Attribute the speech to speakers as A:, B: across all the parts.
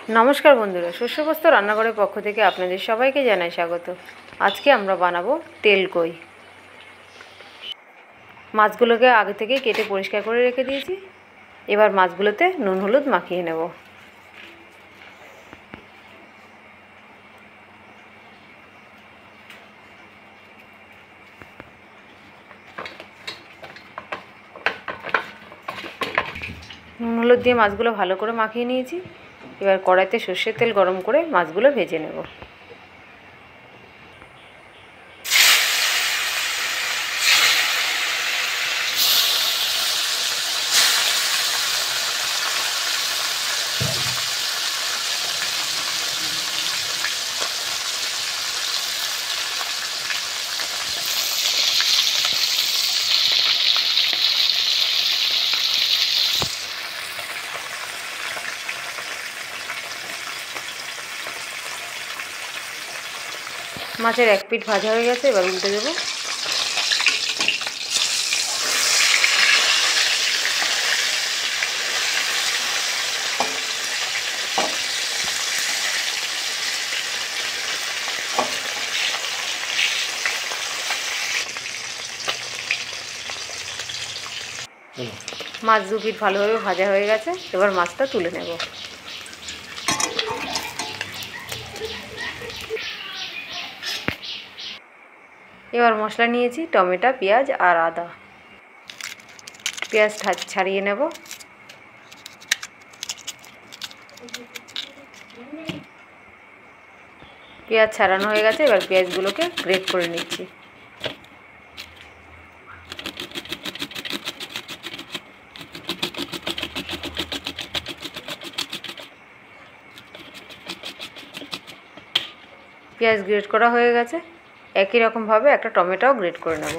A: নমস্কার বন্ধুরা, শস্যবস্ত রান্নাঘরের পক্ষ থেকে আপনাদের সবাইকে জানাই স্বাগত। আজকে আমরা বানাবো তেলকই। মাছগুলোকে আগে থেকেই কেটে পরিষ্কার করে রেখে দিয়েছি। এবার মাছগুলোতে নুন হলুদ মাখিয়ে নেব। নুন হলুদ দিয়ে মাছগুলো ভালো করে মাখিয়ে নিয়েছি। এবার কড়াইতে সর্ষের তেল গরম করে মাছগুলো ভেজে নেব। মাছের এক পিঠ ভাজা হয়ে গেছে, এবার উল্টে দেবো। মাছ দু পিঠ ভালোভাবে ভাজা হয়ে গেছে, এবার মাছটা তুলে নেব। এবার মশলা নিয়েছি টমেটো, পেঁয়াজ আর আদা। পেঁয়াজ ছাড়িয়ে নেব। পেঁয়াজ ছাড়ানো হয়ে গেছে, এবার পেঁয়াজগুলোকে গ্রেট করে নিচ্ছি। পেঁয়াজ গ্রেট করা হয়ে গেছে, একই রকমভাবে একটা টমেটোও গ্রেট করে নেব।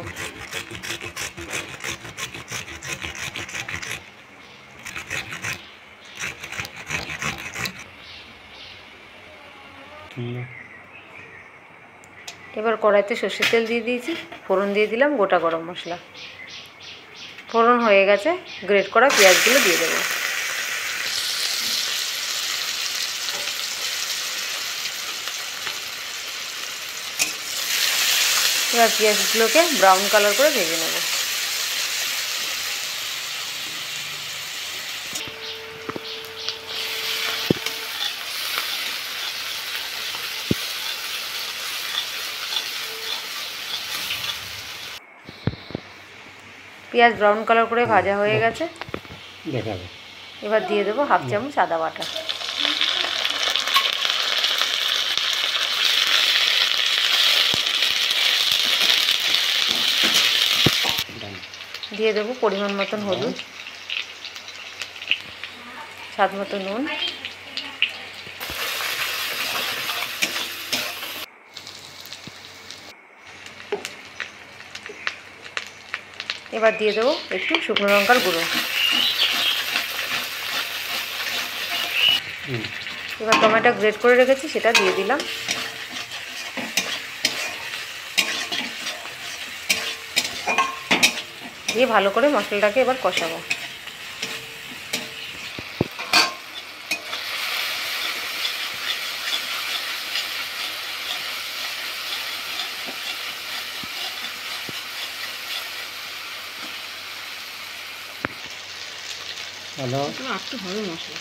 A: এবার কড়াইতে সর্ষের তেল দিয়ে দিয়েছি, ফোড়ন দিয়ে দিলাম গোটা গরম মশলা। ফোড়ন হয়ে গেছে, গ্রেট করা পেঁয়াজগুলো দিয়ে দেবো। এবার পেঁয়াজগুলোকে ব্রাউন কালার করে ভেজে নেব। পেঁয়াজ ব্রাউন কালার করে ভাজা হয়ে গেছে, এবার দিয়ে দেবো হাফ চামচ আদা বাটা। দিয়ে দেবো পরিমাণ মতন হলুদ, স্বাদ মতো নুন, এবার দিয়ে দেবো একটু শুকনো লঙ্কার গুঁড়ো। এবার টমেটো গ্রেট করে রেখেছি সেটা দিয়ে দিলাম। দিয়ে ভালো করে মশলাটাকে এবার কষাবো। একটু হবে মশলা।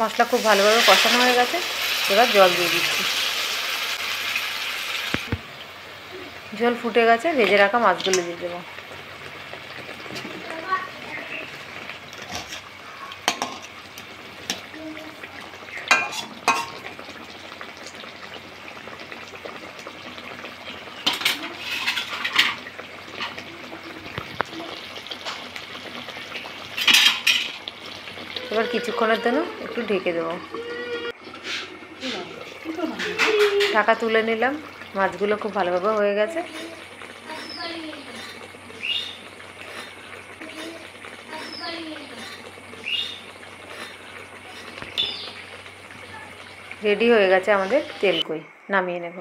A: মশলা খুব ভালোভাবে কষানো হয়ে গেছে, এবার জল দিয়ে দিচ্ছি। জল ফুটে গেছে, ভেজে রাখা মাছগুলো দিয়ে দেবো। এবার কিছুক্ষণের জন্য একটু ঢেকে দেবো। ঢাকা তুলে নিলাম, মাছগুলো খুব ভালোভাবে হয়ে গেছে। রেডি হয়ে গেছে আমাদের তেলকই। নামিয়ে নেব।